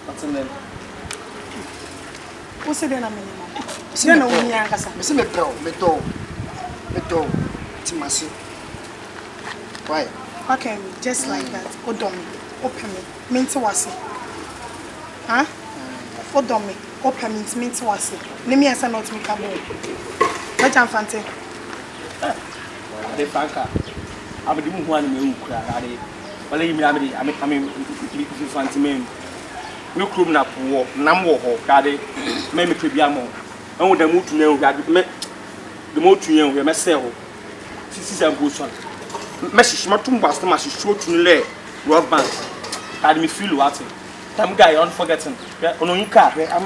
What's the name? What's the name? See no me ankasa. Me see me do. Timasi. Why? Okay, just like that. Open me. Minti wasi. Huh? Open me. Open me. Minti wasi. Let me answer not me kabo. Let am Fante. The FRANKA. I be the one who me ukra. Well, you mean Fanti me. No crew na po nam wo ho kade me twebiamo and with the mood to know me the mood to know me say ho sisi go so me matum basta ma show to le rock band kade me feel what tam guy unforgotten ono yika I'm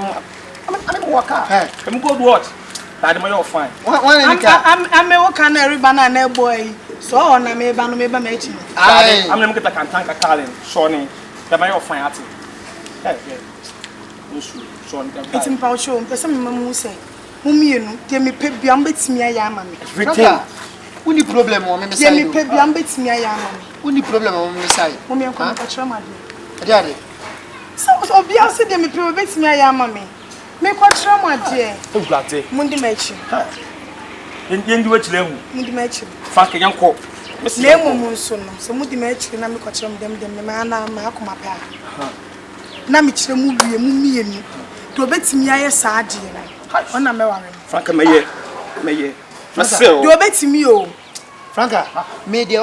worker I'm go do what kade my you fine I'm me work na everybody na boy so on na me ba no me ba me echi I'm nem get kantanka calling shoni that my you fine at yeah. It's impossible. Show. There's some mama say, "Mummy, no, they me pay beyond bets me a yammy." Only problem on me say. They me pay beyond bets me a yammy. Only problem on me say. Mummy, I'm coming to show my dear. So obviously they me pay bets me a yammy. Me quite show my dear. Who got it? Mundi match. You do it, Mundi match. Fuck a young cock. Name Monson. So Mundi match, and I'm going to them the man, Makuma pa. Na me kire mu wie mu mienu to betimi aye saade na ona me ware Franka meye masel do betimi o Franka me de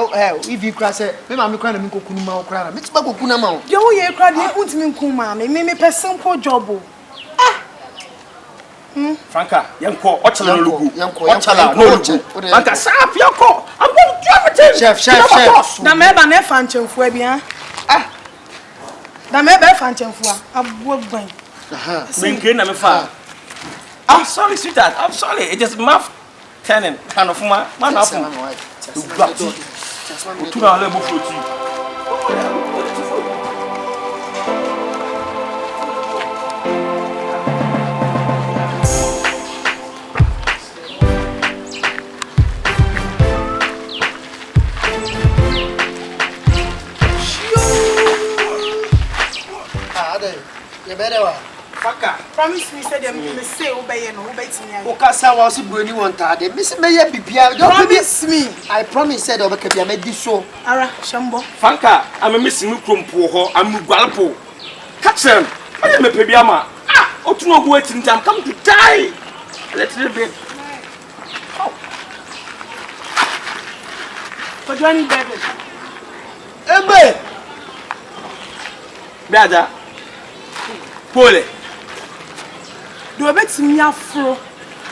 if you cry say me ma me cry na me kokunu ma okra na me ti ba kokuna ma o de wo ye cry de untimi nku ma me person po job o Franka yanko ochala lugu ochala no lugu Franka sharp yanko I'm going to do everything chef na me ba na fa nchemfu abia na me be fa nchemfu abogban me na me fa I'm sorry sweetheart I'm sorry it just mouth turning kind of man up you got it tu na le bo floti you better wa Faka promise me say them me say obey no obetimi aye okasa wa so broni won tade me say me ya bibia promise me I promise said obeka bia me di so ara shambo Franka I'm missing krompo ho I'm gualpo catch them I me pe ma otuno go etin time come to die a little bit for joining baby ebe Beada Pole do betimi afro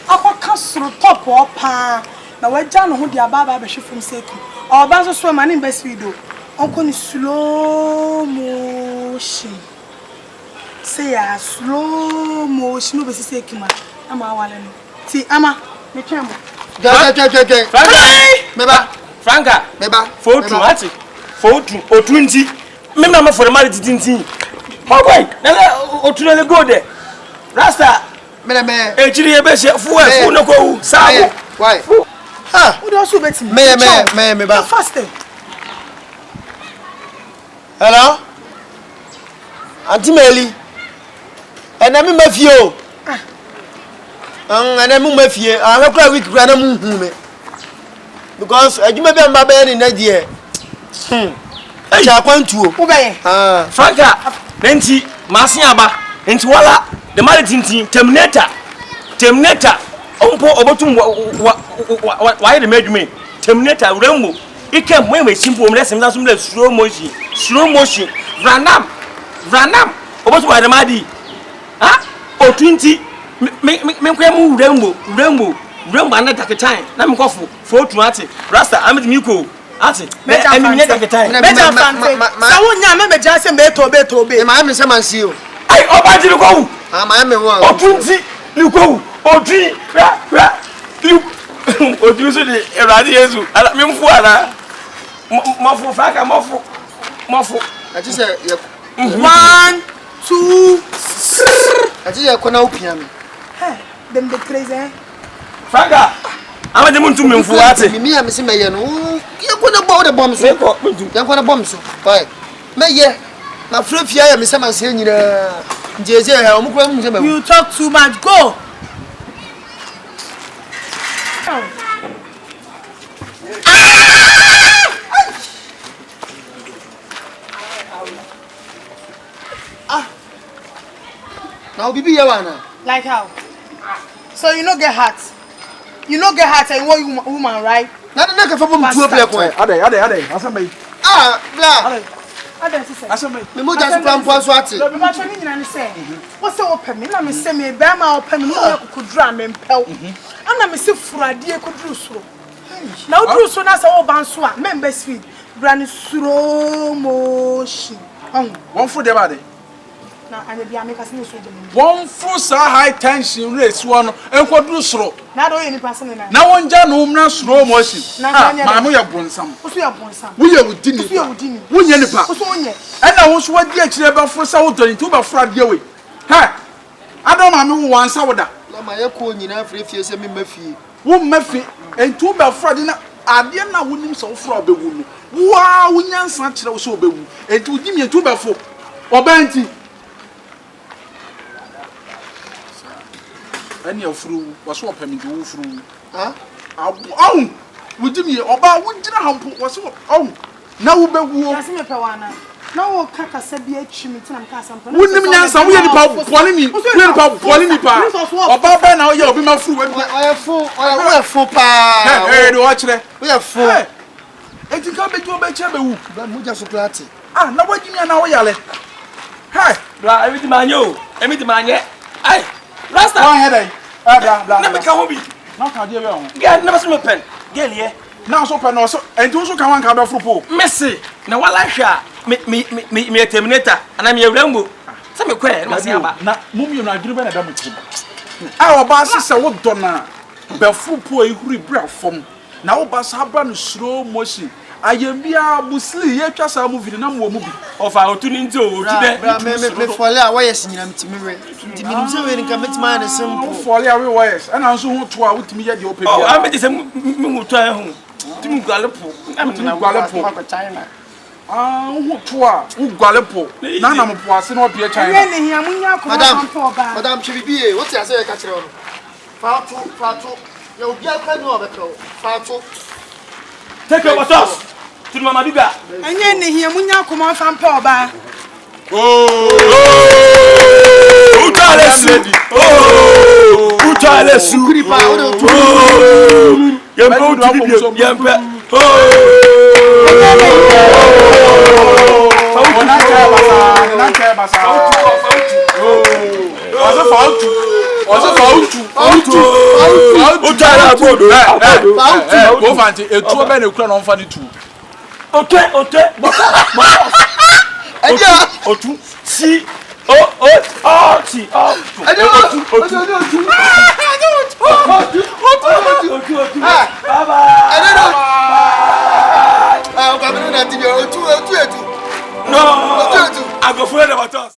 akoka soro top opa na waja no ho dia baba be hwefum seku oba so ma ne mbesi do onko ni slow motion say ya slow motion be seki ma ama wale no ti ama me twemo meba Franka meba fotu ati fotu otunji me mama for the marriage tintin my boy otunele go there rasta me ejiri ye be se fu no ko sabu why ha who do also bet me me ba faster hello Auntie Meli ena mi mafie o ena mi mafie ahakura week kura na mu hu me because adwuma bi amba be ni na die cha kwantuo wo be Franka nenti masin aba nenti wala the marriage tintin terminator ompo obotum why the medme terminator rembo ikem we simple me lesem na so me slow motion vranam obotum wa the madi o 20 me kwa mu rembo na take time na me kofo for otumati rasta am me ko ati me take time beja fante sa wonya me beja se beto be ma me se mansi o ai oba jiri ko ma me wo o 20 ni ko o 3 o 20 so de erade yesu ala me mfu ana mafo Franka mafo ati se 1 2 ati se ko na opia me dem de crazy Franka ama de muntu me mfu ati mi ya me se meye no ye ko na bo de bom so ko muntu ye ko na bom so bye meye Na frefia ya me se man se nyina. Njeze ha omukura mu se ba. You talk too much. Go. Now bibi ya wana. Like how? So you no get heart. You no get heart and you want woman, right? Na ka fa bom tuo play ko. Ade. Asambe. Bla. Ade sise. Asambe. Me mo ja so pampo so ate. No be ma chani nyina ne say. Wo say wo pɛ me na me say me ba ma wo pɛ me no ye kokudura me mpɛw. Ana me say furade koduru suro. Na oduru so na say wo ban so a member speed. Brand slow motion. One foot there body. Na anya bia me kase ne so je me. One foot so high tension race one enkoduru soro. Na do ye ni passe na. Na wonja no umna slow motion. Ma mo ye bonsam. Oso ya bonsam. Wo ye wudini. Oso ya wudini. Wo nye nipa. Oso wonye. Ena wo so wadi akire ba fo sa wo doni tu ba fra de we. Ha. Adon ma me wo wansa woda. Na ma ye ko nyina frefie se me mafie. Wo mafi entu ba fra de na ade na wonim so fra obewu no. Wa wo nyansa kire wo so obewu. Entu di mi entu ba fo. Obanti. Any of fruit was what permit you through. Oh, would you oba wouldn't hampo was what? Oh, now we be Kasi me pewana. Na wo kaka sabi atwimi tina mkasa mpo. Wouldn't me answer we any pa polling me. We any pa polling me pa. Oba ba na o be my fruit. I have full pa. Hey, do watch there. We have full. E ti ka be jo be che be wu. Ba mo ja so plate. Na wa gimi na wo yale. Hey, bra everything manyo. Everything manye. Ai. Rasta. One head. Blah. Na me ka ho bi. Na ka dey we on. Girl, never see me pen. Girl here. Na so pen no so. Enti so kan wan ka be fruit po. Messi. Na wala hwa. Me terminator. Ana me awrambo. Se me kwa na se aba. Na mummy no adwiri be na da mo ti. Oba se wo do na be fruit po e huri bra fom. Na wo ba sa bra no slow motion. Ayembia musli ye twa sa movie na mo mu bi. Ofa otu ni nti o otu de. Bra me fole a wayes nyina mtimi we. Nti minim se we nka metima na simple. Fole a we wayes. Ana nso ho to a wutimi ye de opa bia. Oh, am de se mu to an ho. Ti mu gwale po. Am Ti gwale po. Ko China. Ho to a wo gwale po. Na na mo po ase na opie China. Ye ne hia munya ko mpo ba. Madam Chibibie, what you say ka kire ono? Fato. Ya obi akwa no obekro. Fato. Take your boss. To mama biga. Enye ne hia munya ko mpo ba. Utale su. Kuripa o do. Yempe utibio. Yempe. Na cha basa. Fautu. Utala bodo. Go fanti etu obe na kura no mfa ni tu. Ote. Eja. Otu. Si. Ti. Otu. Bye bye. No. I go for the